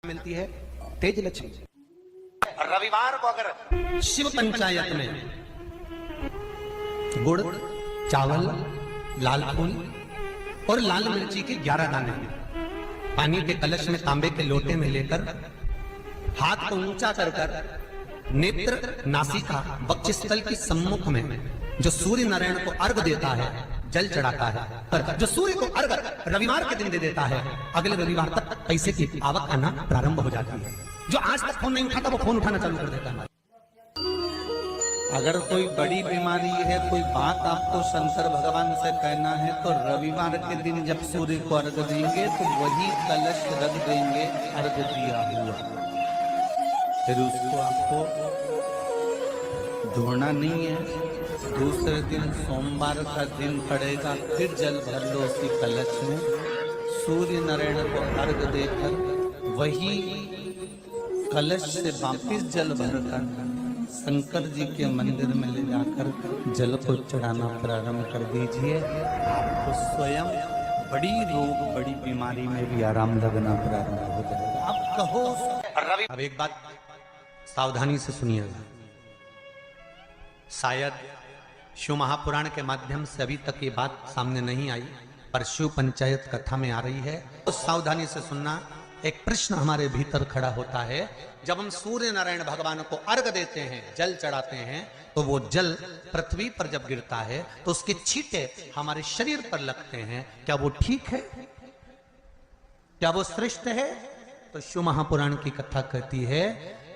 मिलती है तेज लक्ष्मी। रविवार को अगर शिव पंचायत में गुड़, चावल, लाल फूल और लाल मिर्ची के 11 दाने पानी के कलश में तांबे के लोटे में लेकर हाथ को ऊंचा कर कर नेत्र, नासिका, वक्षस्थल के सम्मुख में जो सूर्य नारायण को अर्घ देता है, जल चढ़ाता है, पर जो सूर्य को अर्घ रविवार के दिन दे देता है, अगले रविवार तक पैसे की आवक आना प्रारंभ हो जाती है। जो आज तक फोन नहीं उठाता वो फोन उठाना चालू कर देता है। अगर कोई बड़ी बीमारी है, कोई बात आपको शंकर भगवान से कहना है, तो रविवार के दिन जब सूर्य को अर्घ देंगे तो वही कलश रख देंगे अर्घ दिया हुआ, फिर उसको आपको धोना नहीं है। दूसरे दिन सोमवार का दिन पड़ेगा, फिर जल भर लो उसी कलश में, सूर्य नारायण को अर्घ देकर वही कलश से वापिस जल भरकर शंकर जी के मंदिर में ले जाकर जल को चढ़ाना प्रारंभ कर दीजिए। आपको स्वयं बड़ी रोग, बड़ी बीमारी में भी आराम लगना प्रारंभ हो जाएगा। आप कहो। अब एक बात सावधानी से सुनिएगा, शायद शिव महापुराण के माध्यम से अभी तक ये बात सामने नहीं आई, पर शिव पंचायत कथा में आ रही है, तो सावधानी से सुनना। एक प्रश्न हमारे भीतर खड़ा होता है, जब हम सूर्य नारायण भगवान को अर्घ देते हैं, जल चढ़ाते हैं, तो वो जल पृथ्वी पर जब गिरता है तो उसके छींटे हमारे शरीर पर लगते हैं। क्या वो ठीक है? क्या वो श्रेष्ठ है? तो शिव महापुराण की कथा कहती है,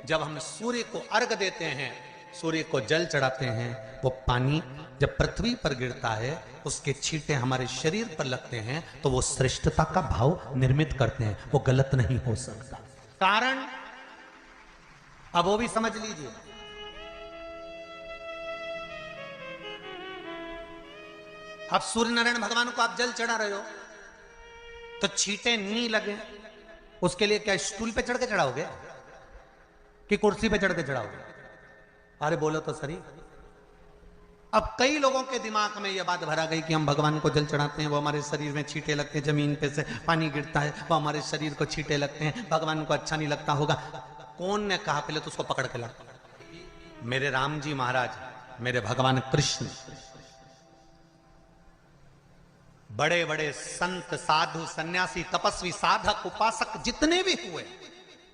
जब हम सूर्य को अर्घ देते हैं, सूर्य को जल चढ़ाते हैं, वो पानी जब पृथ्वी पर गिरता है, उसके छींटे हमारे शरीर पर लगते हैं, तो वो श्रेष्ठता का भाव निर्मित करते हैं। वो गलत नहीं हो सकता। कारण अब वो भी समझ लीजिए। अब सूर्य नारायण भगवान को आप जल चढ़ा रहे हो तो छींटे नहीं लगे, उसके लिए क्या स्टूल पे चढ़ के चढ़ाओगे कि कुर्सी पे चढ़ के चढ़ाओगे? अरे बोलो तो सही। अब कई लोगों के दिमाग में यह बात भरा गई कि हम भगवान को जल चढ़ाते हैं, वो हमारे शरीर में छींटे लगते हैं, जमीन पे से पानी गिरता है, वो हमारे शरीर को छींटे लगते हैं, भगवान को अच्छा नहीं लगता होगा। कौन ने कहा? पहले तो उसको पकड़ के ला। मेरे राम जी महाराज, मेरे भगवान कृष्ण, बड़े बड़े संत, साधु, सन्यासी, तपस्वी, साधक, उपासक जितने भी हुए,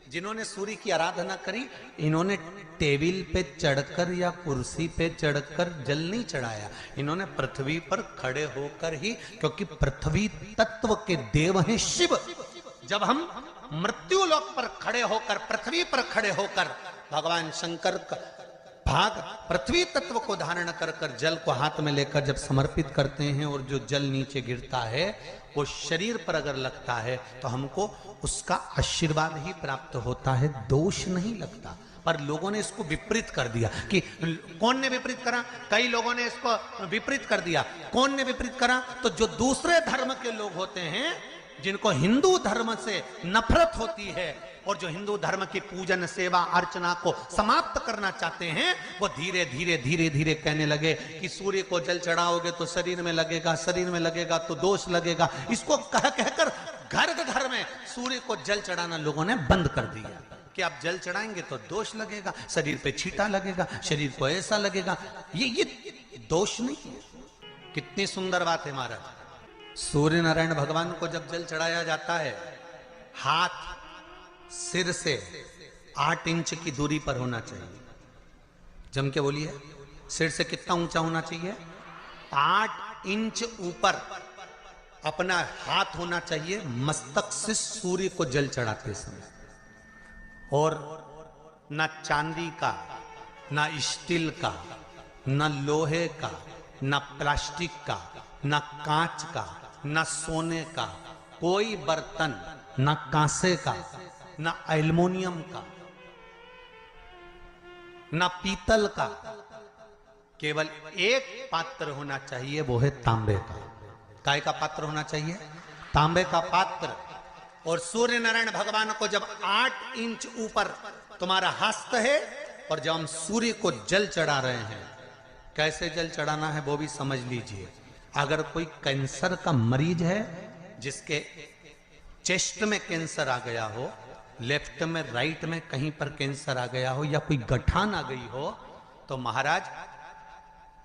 जिन्होंने सूर्य की आराधना करी, इन्होंने टेबल पे चढ़कर या कुर्सी पे चढ़कर जल नहीं चढ़ाया, इन्होंने पृथ्वी पर खड़े होकर ही, क्योंकि पृथ्वी तत्व के देव हैं शिव। जब हम मृत्यु लोक पर खड़े होकर, पृथ्वी पर खड़े होकर भगवान शंकर का भाग पृथ्वी तत्व को धारण कर कर जल को हाथ में लेकर जब समर्पित करते हैं, और जो जल नीचे गिरता है वो शरीर पर अगर लगता है तो हमको उसका आशीर्वाद ही प्राप्त होता है, दोष नहीं लगता। पर लोगों ने इसको विपरीत कर दिया। कि कौन ने विपरीत करा? कई लोगों ने इसको विपरीत कर दिया। कौन ने विपरीत करा? तो जो दूसरे धर्म के लोग होते हैं, जिनको हिंदू धर्म से नफरत होती है और जो हिंदू धर्म की पूजन, सेवा, अर्चना को समाप्त करना चाहते हैं, वो धीरे धीरे धीरे धीरे कहने लगे कि सूर्य को जल चढ़ाओगे तो शरीर में लगेगा, शरीर में लगेगा तो दोष लगेगा। इसको कह कहकर घर घर में सूर्य को जल चढ़ाना लोगों ने बंद कर दिया कि आप जल चढ़ाएंगे तो दोष लगेगा, शरीर पे छींटा लगेगा, शरीर को ऐसा लगेगा। ये दोष नहीं है। कितनी सुंदर बात है महाराज। सूर्य नारायण भगवान को जब जल चढ़ाया जाता है, हाथ सिर से 8 इंच की दूरी पर होना चाहिए। जम के बोलिए, सिर से कितना ऊंचा होना चाहिए? 8 इंच ऊपर अपना हाथ होना चाहिए मस्तक से सूर्य को जल चढ़ाते समय। और ना चांदी का, ना स्टील का, ना लोहे का, ना प्लास्टिक का, ना कांच का, ना सोने का कोई बर्तन, ना कांसे का, ना एल्युमिनियम का, ना पीतल का, केवल एक पात्र होना चाहिए, वो है तांबे का। काय का पात्र होना चाहिए? तांबे का पात्र। और सूर्य नारायण भगवान को जब 8 इंच ऊपर तुम्हारा हस्त है, और जब हम सूर्य को जल चढ़ा रहे हैं, कैसे जल चढ़ाना है वो भी समझ लीजिए। अगर कोई कैंसर का मरीज है, जिसके चेस्ट में कैंसर आ गया हो, लेफ्ट में, राइट में कहीं पर कैंसर आ गया हो या कोई गठान आ गई हो, तो महाराज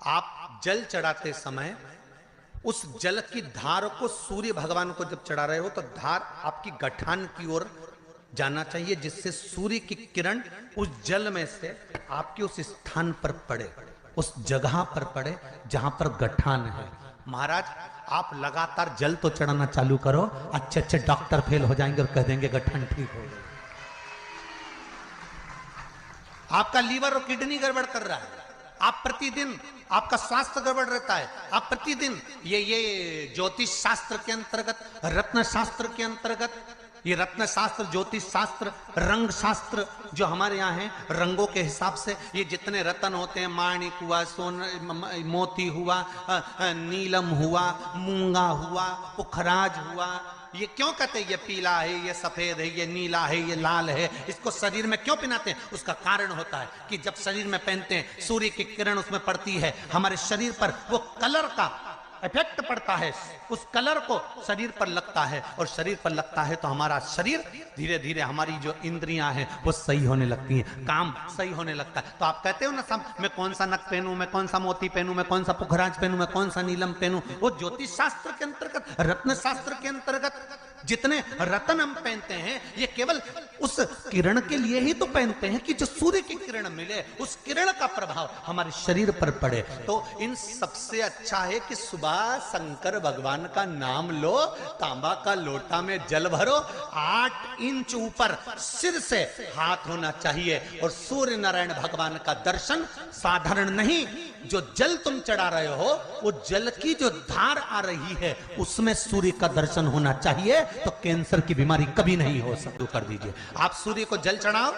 आप जल चढ़ाते समय उस जल की धार को सूर्य भगवान को जब चढ़ा रहे हो तो धार आपकी गठान की ओर जाना चाहिए, जिससे सूर्य की किरण उस जल में से आपके उस स्थान पर पड़े, उस जगह पर पड़े जहां पर गठान है। महाराज आप लगातार जल तो चढ़ाना चालू करो, अच्छे अच्छे डॉक्टर फेल हो जाएंगे और कह देंगे गठान ठीक हो गई। आपका लीवर और किडनी गड़बड़ कर रहा है, आप प्रतिदिन आपका स्वास्थ्य गड़बड़ रहता है, आप प्रतिदिन ये ज्योतिष शास्त्र के अंतर्गत, रत्न शास्त्र के अंतर्गत, ये रत्न शास्त्र, ज्योतिष शास्त्र, रंग शास्त्र जो हमारे यहाँ है, रंगों के हिसाब से ये जितने रत्न होते हैं, माणिक हुआ, सोन, मोती हुआ, नीलम हुआ, मूंगा हुआ, पुखराज हुआ, ये क्यों कहते हैं ये पीला है, ये सफेद है, ये नीला है, ये लाल है, इसको शरीर में क्यों पहनाते हैं? उसका कारण होता है कि जब शरीर में पहनते हैं सूर्य की किरण उसमें पड़ती है, हमारे शरीर पर वो कलर का इफेक्ट पड़ता है, उस कलर को शरीर पर लगता है, और शरीर पर लगता है तो हमारा शरीर धीरे धीरे, हमारी जो इंद्रियां हैं वो सही होने लगती हैं, काम सही होने लगता है। तो आप कहते हो ना सब, मैं कौन सा नक पहनूं, मैं कौन सा मोती पहनूं, मैं कौन सा पुखराज पहनूं, मैं कौन सा नीलम पहनूं, वो ज्योतिष शास्त्र के अंतर्गत, रत्न शास्त्र के अंतर्गत जितने रत्न हम पहनते हैं ये केवल उस किरण के लिए ही तो पहनते हैं कि जो सूर्य की किरण मिले, उस किरण का प्रभाव हमारे शरीर पर पड़े। तो इन सबसे अच्छा है कि सुबह शंकर भगवान का नाम लो, तांबा का लोटा में जल भरो, 8 इंच ऊपर सिर से हाथ होना चाहिए, और सूर्य नारायण भगवान का दर्शन साधारण नहीं, जो जल तुम चढ़ा रहे हो वो जल की जो धार आ रही है उसमें सूर्य का दर्शन होना चाहिए, तो कैंसर की बीमारी कभी नहीं हो सकती। कर दीजिए आप सूर्य को जल चढ़ाओ,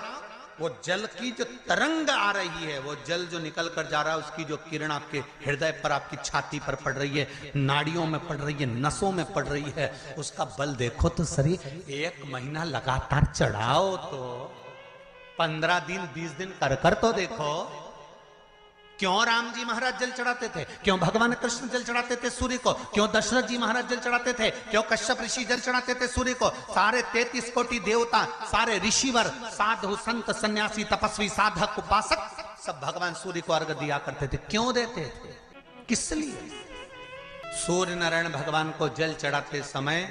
वो जल की जो तरंग आ रही है, वो जल जो निकल कर जा रहा है, उसकी जो किरण आपके हृदय पर, आपकी छाती पर पड़ रही है, नाड़ियों में पड़ रही है, नसों में पड़ रही है, उसका बल देखो तो सही। 1 महीना लगातार चढ़ाओ तो 15 दिन 20 दिन कर तो देखो। क्यों राम जी महाराज जल चढ़ाते थे, क्यों भगवान कृष्ण जल चढ़ाते थे सूर्य को, क्यों दशरथ जी महाराज जल चढ़ाते थे, क्यों कश्यप ऋषि जल चढ़ाते थे सूर्य को, सारे 33 कोटि देवता, सारे ऋषिवर, साधु संत सन्यासी तपस्वी साधक उपासक सब भगवान सूर्य को अर्घ दिया करते थे। क्यों देते थे, किस लिए? सूर्य नारायण भगवान को जल चढ़ाते समय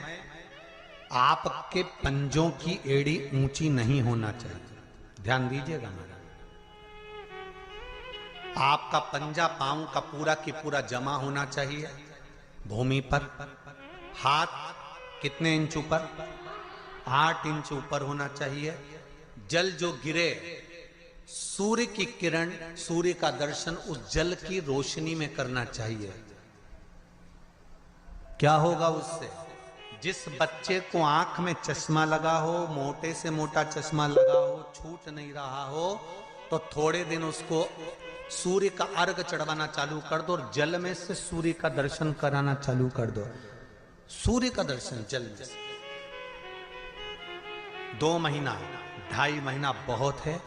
आपके पंजों की एड़ी ऊंची नहीं होना चाहिए, ध्यान दीजिएगा महाराज। आपका पंजा पांव का पूरा की पूरा जमा होना चाहिए भूमि पर, हाथ कितने इंच ऊपर, 8 इंच ऊपर होना चाहिए। जल जो गिरे, सूर्य की किरण, सूर्य का दर्शन उस जल की रोशनी में करना चाहिए। क्या होगा उससे? जिस बच्चे को आंख में चश्मा लगा हो, मोटे से मोटा चश्मा लगा हो, छूट नहीं रहा हो, तो थोड़े दिन उसको सूर्य का अर्घ चढ़वाना चालू कर दो, और जल में से सूर्य का दर्शन कराना चालू कर दो। सूर्य का दर्शन जल में से 2 महीना 2.5 महीना बहुत है,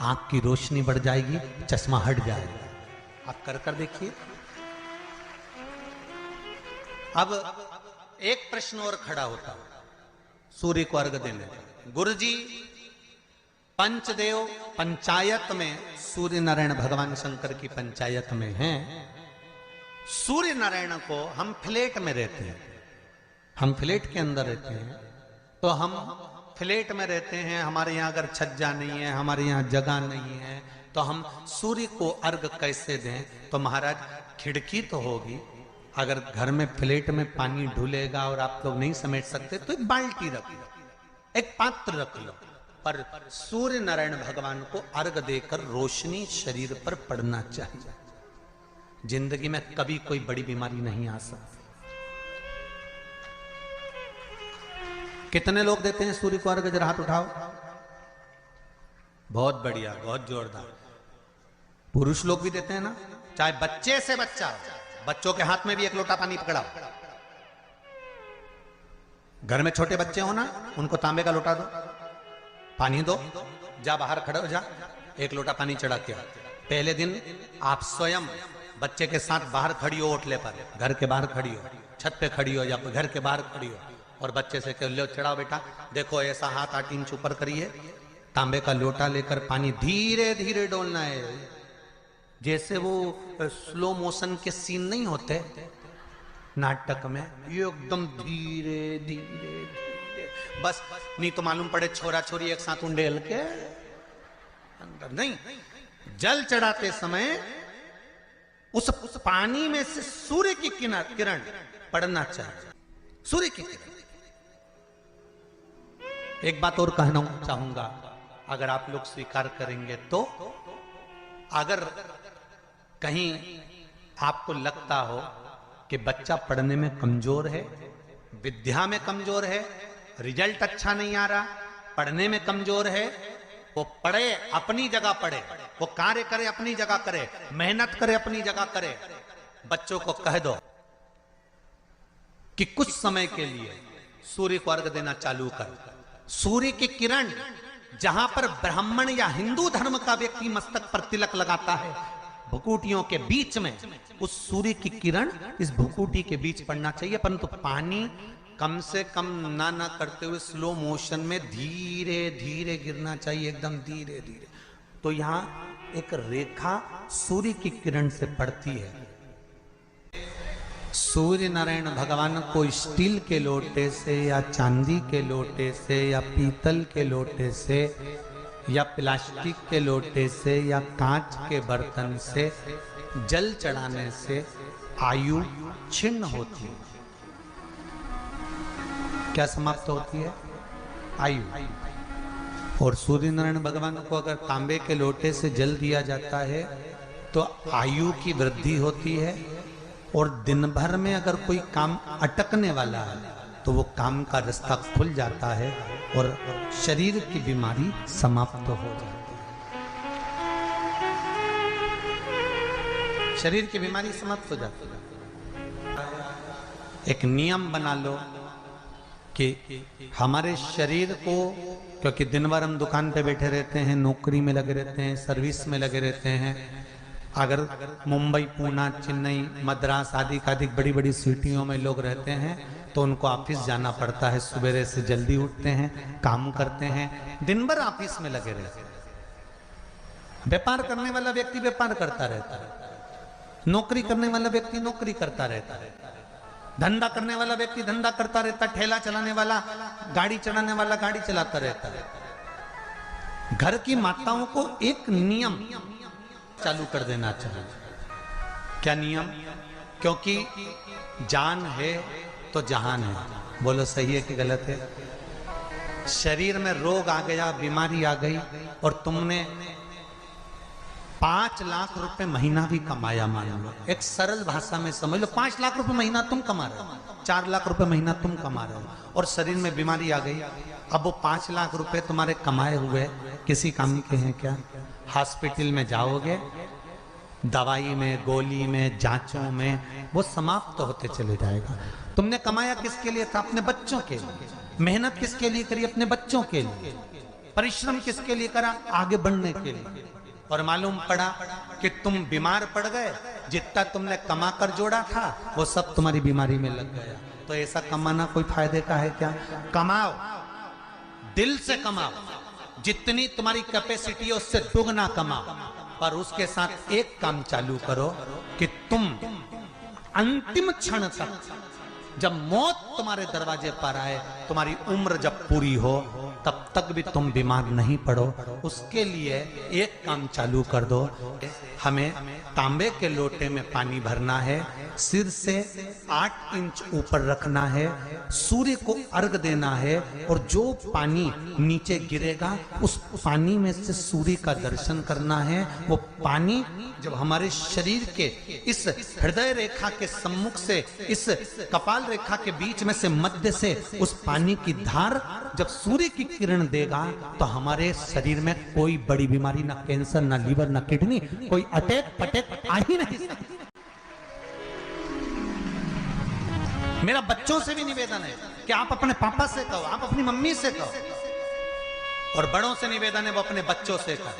आंख की रोशनी बढ़ जाएगी, चश्मा हट जाएगा। आप कर देखिए। अब एक प्रश्न और खड़ा होता है सूर्य को अर्घ देने का। गुरुजी, पंचदेव पंचायत में सूर्य नारायण भगवान शंकर की पंचायत में हैं, सूर्य नारायण को हम फ्लैट में रहते हैं, हम फ्लैट के अंदर रहते हैं, तो हम फ्लैट में रहते हैं, हमारे यहाँ अगर छज्जा नहीं है, हमारे यहाँ जगह नहीं है, तो हम सूर्य को अर्घ कैसे दें? तो महाराज खिड़की तो होगी, अगर घर में फ्लैट में पानी ढुलेगा और आप लोग नहीं समेट सकते तो एक बाल्टी रख लो, एक पात्र रख लो, पर सूर्य नारायण भगवान को अर्घ देकर रोशनी शरीर पर पड़ना चाहिए। जिंदगी में कभी कोई बड़ी बीमारी नहीं आ सकती। कितने लोग देते हैं सूर्य को अर्घ? जरा हाथ उठाओ। बहुत बढ़िया, बहुत जोरदार। पुरुष लोग भी देते हैं ना, चाहे बच्चे से बच्चा, बच्चों के हाथ में भी 1 लोटा पानी पकड़ाओ। घर में छोटे बच्चे हो ना, उनको तांबे का लोटा दो, पानी दो, जा बाहर खड़े हो जा, 1 लोटा पानी चढ़ा के। पहले दिन आप स्वयं बच्चे के साथ बाहर खड़ी हो, ओटले पर, घर के बाहर खड़ी हो, छत पे खड़ी हो या घर के बाहर खड़ी हो, और बच्चे से कह लो चढ़ाओ बेटा, देखो ऐसा हाथ 8 इंच ऊपर करिए, तांबे का लोटा लेकर पानी धीरे धीरे डोलना है, जैसे वो स्लो मोशन के सीन नहीं होते नाटक में, ये एकदम धीरे धीरे धीरे, बस नहीं तो मालूम पड़े छोरा छोरी एक साथ उंडेल के अंदर नहीं। जल चढ़ाते समय उस पानी में से सूर्य की किरण पड़ना चाहिए, सूर्य की किरण। एक बात और कहना चाहूंगा, अगर आप लोग स्वीकार करेंगे तो, अगर कहीं आपको लगता हो कि बच्चा पढ़ने में कमजोर है, विद्या में कमजोर है, रिजल्ट अच्छा नहीं आ रहा, पढ़ने में कमजोर है, वो पढ़े अपनी जगह पढ़े, वो कार्य करे अपनी जगह करे, मेहनत करे अपनी जगह करे। बच्चों को कह दो कि कुछ समय के लिए सूर्य को अर्घ देना चालू कर। सूर्य की किरण जहां पर ब्राह्मण या हिंदू धर्म का व्यक्ति मस्तक पर तिलक लगाता है, भुकुटियों के बीच में उस सूर्य की किरण इस भुकुटी के बीच पड़ना चाहिए, परंतु पानी कम से कम ना करते हुए स्लो मोशन में धीरे धीरे गिरना चाहिए, एकदम धीरे धीरे। तो यहां एक रेखा सूर्य की किरण से पड़ती है। सूर्य नारायण भगवान को स्टील के लोटे से या चांदी के लोटे से या पीतल के लोटे से या प्लास्टिक के लोटे से या कांच के बर्तन से जल चढ़ाने से आयु छिन्न होती है। क्या समाप्त होती है? आयु। और सूर्य नारायण भगवान को अगर तांबे के लोटे से जल दिया जाता है तो आयु की वृद्धि होती है, और दिन भर में अगर कोई काम अटकने वाला है तो वो काम का रास्ता खुल जाता है और शरीर की बीमारी समाप्त हो जाती है। शरीर की बीमारी समाप्त हो जाती है। एक नियम बना लो कि हमारे शरीर को, क्योंकि दिन भर हम दुकान पे बैठे रहते हैं, नौकरी में लगे रहते हैं, सर्विस में लगे रहते हैं, अगर मुंबई, पूना, चेन्नई, मद्रास आदि अधिक बड़ी बड़ी सिटियों में लोग रहते हैं तो उनको ऑफिस जाना पड़ता है, सवेरे से जल्दी उठते हैं, काम करते हैं, दिन भर ऑफिस में लगे रहते हैं। व्यापार करने वाला व्यक्ति व्यापार करता रहता है, नौकरी करने वाला व्यक्ति नौकरी करता रहता है, धंधा करने वाला व्यक्ति धंधा करता रहता है, ठेला चलाने वाला, गाड़ी चलाने वाला गाड़ी चलाता रहता है। घर की माताओं को एक नियम चालू कर देना चाहिए। क्या नियम? क्योंकि जान है तो जहान है। बोलो सही है कि गलत है? शरीर में रोग आ गया, बीमारी आ गई, और तुमने 5 लाख रुपए महीना भी कमाया, मान लो, एक सरल भाषा में समझ लो, 5 लाख रुपए महीना तुम कमा रहे हो, 4 लाख रुपए महीना तुम कमा रहे हो, और शरीर में बीमारी आ गई। अब वो 5 लाख रुपए तुम्हारे कमाए हुए किसी काम के हैं क्या? हॉस्पिटल में जाओगे, दवाई में, गोली में, जांचों में वो समाप्त होते चले जाएगा। तुमने कमाया किसके लिए था? अपने बच्चों के लिए। मेहनत किसके लिए करी? अपने बच्चों के लिए। परिश्रम किसके लिए करा? आगे बढ़ने के लिए। और मालूम पड़ा कि तुम बीमार पड़ गए, जितना तुमने कमा कर जोड़ा था वो सब तुम्हारी बीमारी में लग गया। तो ऐसा कमाना कोई फायदे का है क्या? कमाओ, दिल से कमाओ, जितनी तुम्हारी कैपेसिटी है उससे दुगना कमाओ, पर उसके साथ एक काम चालू करो कि तुम अंतिम क्षण तक, जब मौत तुम्हारे दरवाजे पर आए, तुम्हारी उम्र जब पूरी हो, तब तक भी तुम बीमार नहीं पड़ो। उसके लिए एक काम चालू कर दो, हमें तांबे के लोटे में पानी भरना है, सिर से 8 इंच ऊपर रखना है, सूर्य को अर्घ देना है, और जो पानी नीचे गिरेगा उस पानी में से सूर्य का दर्शन करना है। वो पानी जब हमारे शरीर के इस हृदय रेखा के सम्मुख से, इस कपाल रेखा के बीच में से, मध्य से उस पानी की धार जब सूर्य की किरण देगा तो हमारे शरीर में कोई बड़ी बीमारी, ना कैंसर, ना लीवर, ना किडनी, कोई अटैक पटैक आ ही नहीं सकती। मेरा बच्चों से भी निवेदन है कि आप अपने पापा से कहो, आप अपनी मम्मी से कहो, और बड़ों से निवेदन है वो अपने बच्चों से कहो।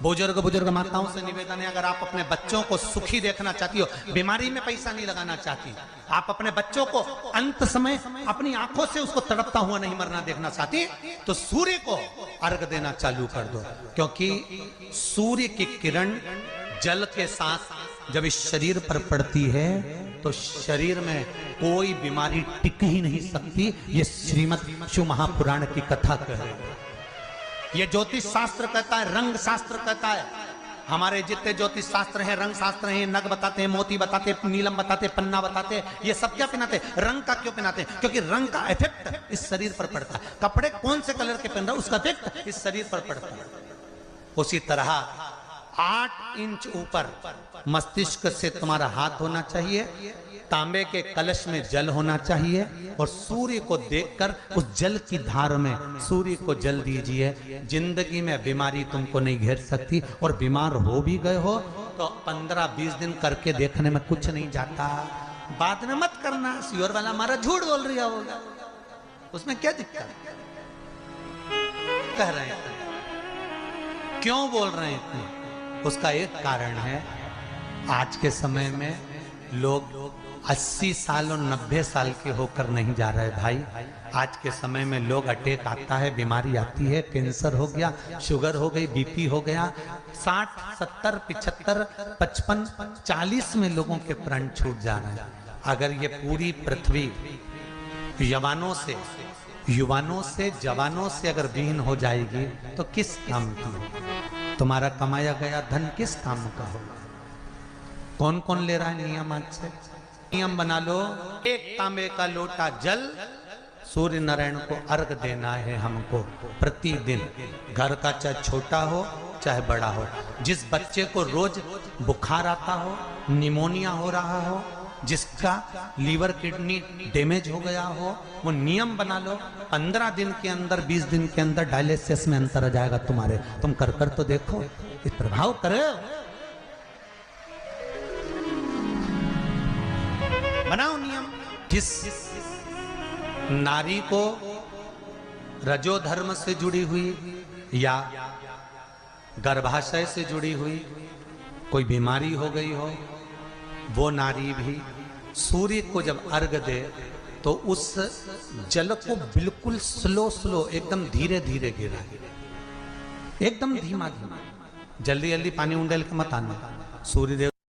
बुजुर्ग माताओं से निवेदन है, अगर आप अपने बच्चों को सुखी देखना चाहती हो, बीमारी में पैसा नहीं लगाना चाहती, आप अपने बच्चों को अंत समय अपनी आंखों से उसको तड़पता हुआ नहीं मरना देखना चाहती, तो सूर्य को अर्घ देना चालू कर दो। क्योंकि सूर्य की किरण जल के साथ जब इस शरीर पर पड़ती है तो शरीर में कोई बीमारी टिक ही नहीं सकती। ये श्रीमद् शिव महापुराण की कथा कह रही है। ये ज्योतिष शास्त्र कहता है, रंग शास्त्र कहता है। हमारे जितने ज्योतिष शास्त्र हैं, रंग शास्त्र हैं, नग बताते हैं, मोती बताते हैं, नीलम बताते हैं, पन्ना बताते हैं, ये सब क्या पहनाते हैं? रंग का क्यों पहनाते हैं? क्योंकि रंग का इफेक्ट इस शरीर पर पड़ता है। कपड़े कौन से कलर के पहन रहे हो, उसका इफेक्ट इस शरीर पर पड़ता है। उसी तरह 8 इंच ऊपर मस्तिष्क से तुम्हारा हाथ होना चाहिए, तांबे के कलश में जल होना चाहिए, और सूर्य को देखकर उस जल की धार में सूर्य को जल दीजिए। जिंदगी में बीमारी तुमको नहीं घेर सकती, और बीमार हो भी गए हो तो 15-20 दिन करके देखने में कुछ नहीं जाता। बाद में मत करना, श्योर वाला हमारा झूठ बोल रहा होगा, उसमें क्या दिक्कत कह रहे हैं? क्यों बोल रहे हैं इतने? उसका एक कारण है, आज के समय में लोग 80 साल और 90 साल के होकर नहीं जा रहे भाई। आज के समय में लोग अटैक आता है, बीमारी आती है, कैंसर हो गया, शुगर हो गई, बीपी हो गया, 60, 70, 75, 55, 40 में लोगों के प्राण छूट जा रहे हैं। अगर ये पूरी पृथ्वी युवानों से जवानों से अगर विहीन हो जाएगी तो किस काम की? तुम्हारा कमाया गया धन किस काम का होगा? कौन कौन ले रहा है नियम? आज से नियम बना लो, एक तांबे का लोटा जल सूर्य नारायण को अर्घ देना है हमको प्रतिदिन। घर का चाहे छोटा हो चाहे बड़ा हो, जिस बच्चे को रोज बुखार आता हो, निमोनिया हो रहा हो, जिसका लीवर किडनी डैमेज हो गया हो, वो नियम बना लो, 15 दिन के अंदर 20 दिन के अंदर डायलिसिस में अंतर आ जाएगा तुम्हारे। तुम कर तो देखो, इस प्रभाव करे। बनाओ नियम। जिस नारी को रजो धर्म से जुड़ी हुई या गर्भाशय से जुड़ी हुई कोई बीमारी हो गई हो, वो नारी भी सूर्य को जब अर्घ दे तो उस जल को बिल्कुल स्लो एकदम धीरे धीरे गिरा, एकदम धीमा, जल्दी पानी उंडेल के मत आना। सूर्यदेव